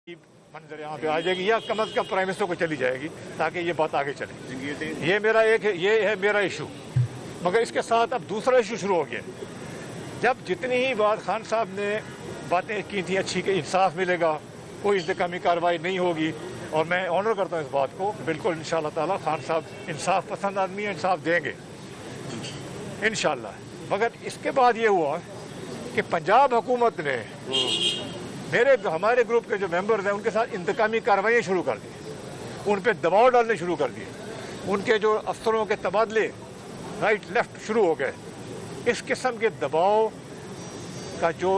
मंजर यहाँ पे आ जाएगी या कम अज़ कम प्राइम मिनिस्टर को चली जाएगी ताकि ये बात आगे चले। ये है मेरा इशू। मगर इसके साथ अब दूसरा इशू शुरू हो गया। जब जितनी ही बात खान साहब ने बातें की थी अच्छी कि इंसाफ मिलेगा, कोई इंतकामी कार्रवाई नहीं होगी, और मैं ऑनर करता हूँ इस बात को, बिल्कुल इंशाअल्लाह ताला खान साहब इंसाफ पसंद आदमी है, इंसाफ देंगे इंशाअल्लाह। मगर इसके बाद ये हुआ कि पंजाब हुकूमत ने हमारे ग्रुप के जो मेंबर्स हैं उनके साथ इंतकामी कार्रवाई शुरू कर दी, उन पर दबाव डालने शुरू कर दिए, उनके जो अफसरों के तबादले राइट लेफ्ट शुरू हो गए। इस किस्म के दबाव का जो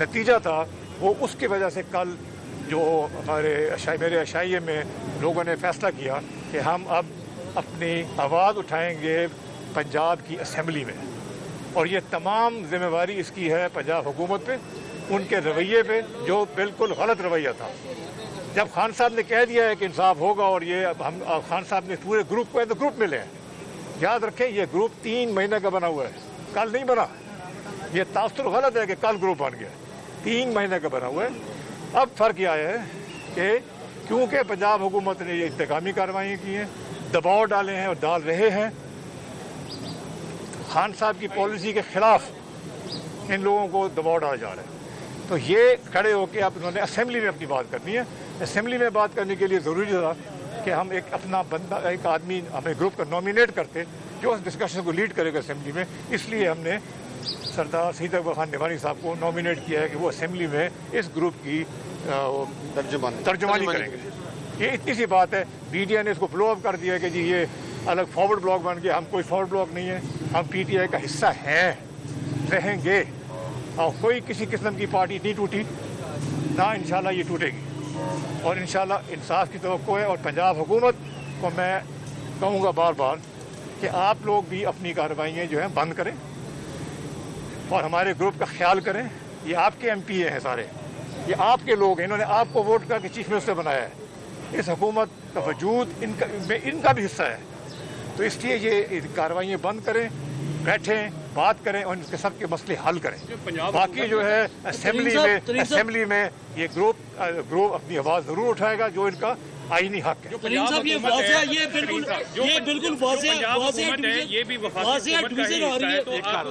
नतीजा था वो उसकी वजह से कल जो मेरे अशाइये में लोगों ने फैसला किया कि हम अब अपनी आवाज़ उठाएंगे पंजाब की असम्बली में, और ये तमाम जिम्मेवारी इसकी है पंजाब हुकूमत पे, उनके रवैये पे जो बिल्कुल गलत रवैया था। जब खान साहब ने कह दिया है कि इंसाफ होगा, और ये अब हम खान साहब ने पूरे ग्रुप को तो ग्रुप मिले हैं, याद रखें ये ग्रुप 3 महीने का बना हुआ है, कल नहीं बना। ये तासुर गलत है कि कल ग्रुप बन गया, 3 महीने का बना हुआ है। अब फ़र्क यह है कि क्योंकि पंजाब हुकूमत ने ये इंतकामी कार्रवाई की हैं, दबाव डाले हैं और डाल रहे हैं, खान साहब की पॉलिसी के ख़िलाफ़ इन लोगों को दबाव डाला जा रहा है। तो ये खड़े होकर अब उन्होंने असेंबली में अपनी बात करनी है। असेंबली में बात करने के लिए ज़रूरी था कि हम एक अपना बंदा, एक आदमी हमें ग्रुप का नॉमिनेट करते जो उस डिस्कशन को लीड करेगा असेंबली में। इसलिए हमने सरदार सईद अकबर खान निवानी साहब को नॉमिनेट किया है कि वो असेंबली में इस ग्रुप की तर्जुमानी करेंगे। ये इतनी सी बात है। मीडिया ने इसको फ्लो अप कर दिया कि जी ये अलग फॉरवर्ड ब्लॉक बन गया। हम कोई फॉरवर्ड ब्लॉक नहीं है, हम PTI का हिस्सा हैं, रहेंगे, और कोई किसी किस्म की पार्टी नहीं टूटी ना, इंशाल्लाह ये टूटेगी, और इंशाल्लाह इंसाफ की तवक्को है। और पंजाब हुकूमत को मैं कहूँगा बार बार कि आप लोग भी अपनी कार्रवाइयाँ जो हैं बंद करें और हमारे ग्रुप का ख्याल करें। ये आपके MP हैं सारे, ये आपके लोग हैं, इन्होंने आपको वोट करके चीफ मिनिस्टर बनाया है। इस हुकूमत का वजूद इनका भी हिस्सा है। तो इसलिए ये कार्रवाइयाँ बंद करें, बैठें, बात करें और इनके सबके मसले हल करें। बाकी जो है असेंबली में ये ग्रुप अपनी आवाज़ ज़रूर उठाएगा जो इनका आईनी हक है। आपको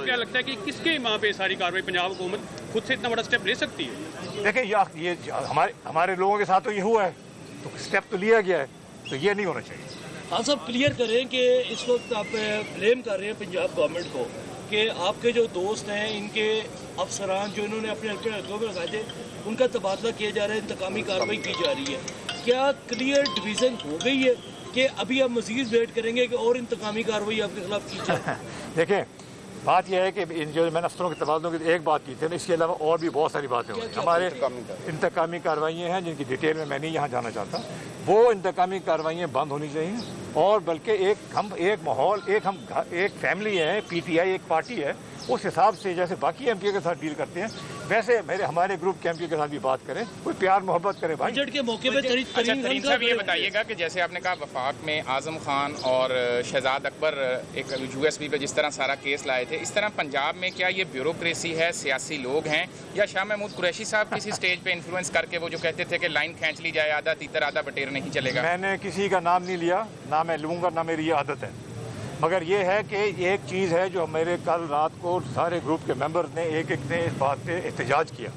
क्या लगता है कि किसके वहाँ पे सारी कार्रवाई पंजाब हुकूमत खुद से इतना बड़ा स्टेप ले सकती है? देखें ये हमारे लोगों के साथ तो ये हुआ है, तो स्टेप तो लिया गया है, तो ये नहीं होना चाहिए। हाँ साहब, क्लियर करें कि इस वक्त आप ब्लेम कर रहे हैं पंजाब गवर्नमेंट को कि आपके जो दोस्त हैं, इनके अफसरान जो इन्होंने अपने हल्कों में लगाए थे, उनका तबादला किया जा रहा है, इंतकामी कार्रवाई की जा रही है। क्या क्लियर डिवीज़न हो गई है कि अभी आप मज़ीद वेट करेंगे कि और इंतकामी कार्रवाई आपके खिलाफ की जाए? देखें, बात यह है कि इन जो मैंने अफसरों के तबादलों की एक बात की थी ना, इसके अलावा और भी बहुत सारी बातें हुई। हमारे इंतकामी कार्रवाइयाँ हैं जिनकी डिटेल में मैं नहीं यहाँ जाना चाहता। वो इंतकामी कार्रवाइयाँ बंद होनी चाहिए, और बल्कि एक फैमिली है, PTI एक पार्टी है, उस हिसाब से जैसे बाकी MP के साथ डील करते हैं वैसे हमारे ग्रुप के MP के साथ भी बात करें, कोई प्यार मोहब्बत करे भाई। बजट के मौके पे तरीन साहब ये बताइएगा कि जैसे आपने कहा वफाक में आज़म खान और शहजाद अकबर एक USB पे जिस तरह सारा केस लाए थे, इस तरह पंजाब में क्या ये ब्यूरोक्रेसी है, सियासी लोग हैं, या शाह महमूद कुरैशी साहब किसी स्टेज पे इन्फ्लुएंस करके वो जो कहते थे कि लाइन खींच ली जाए, आधा तीतर आधा बटेर नहीं चलेगा? मैंने किसी का नाम नहीं लिया, ना मैं लूँगा, ना मेरी ये आदत है। मगर ये है कि एक चीज़ है जो मेरे कल रात को सारे ग्रुप के मेंबर्स ने एक ने इस बात पे एहतजाज किया।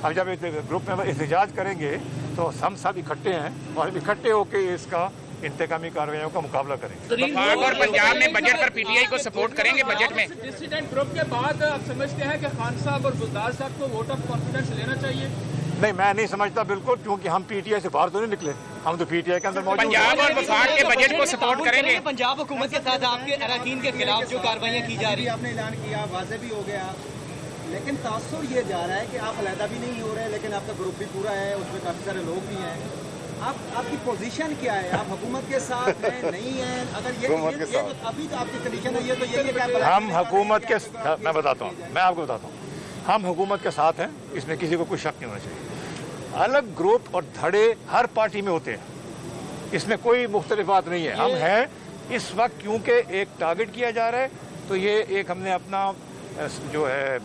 अब जब ग्रुप मेंबर एहतजाज करेंगे तो हम सब इकट्ठे हैं और इकट्ठे होकर इसका इंतकामी कार्रवाइयों का मुकाबला करेंगे। और पंजाब में बजट पर PTI को सपोर्ट करेंगे बजट में? डिसिडेंट ग्रुप के बाद आप समझते हैं कि खान साहब और बुलदार साहब को वोट ऑफ कॉन्फिडेंस लेना चाहिए? नहीं, मैं नहीं समझता बिल्कुल, क्योंकि हम PTI से बाहर तो नहीं निकले, हम तो PTI के अंदर मौजूद हैं। पंजाब और वफाक के बजट को सपोर्ट करेंगे? पंजाब हुकूमत के साथ आपके अरकान के खिलाफ जो कार्रवाइयाँ की जा रही है, आपने ऐलान किया, वाज़ेह भी हो गया, लेकिन तासुर ये जा रहा है कि आप अलहदा भी नहीं हो रहे, लेकिन आपका ग्रुप भी पूरा है, उसमें काफ़ी सारे लोग भी हैं। आपकी पोजीशन क्या है? आप हुकूमत के साथ हैं, नहीं हैं? अगर ये अभी तो आपकी कंडीशन है, ये तो ये क्या हम हुकूमत के, मैं बताता हूँ, मैं आपको बताता हूँ, हम हुकूमत के साथ हैं, इसमें किसी को कोई शक नहीं होना चाहिए। अलग ग्रुप और धड़े हर पार्टी में होते हैं, इसमें कोई मुख्तलिफ बात नहीं है। हम हैं इस वक्त क्योंकि एक टारगेट किया जा रहा है, तो ये एक हमने अपना जो है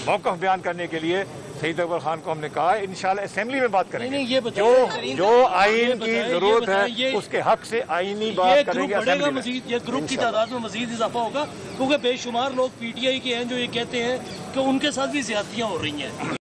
मौक़िफ़ बयान करने के लिए शहीद अकबर खान को हमने कहा है इंशाल्लाह असेंबली में बात करेंगे। नहीं, ये बताइए, जो आइन की बताइए, जरूरत है ये उसके हक से आईनी ये बात ग्रुप करेंगे बढ़ेगा असेंबली में। मजीद, ये ग्रुप की तादाद में मजीद इजाफा होगा, क्योंकि बेशुमार लोग पीटीआई के हैं जो ये कहते हैं कि उनके साथ भी ज्यादतियां हो रही हैं।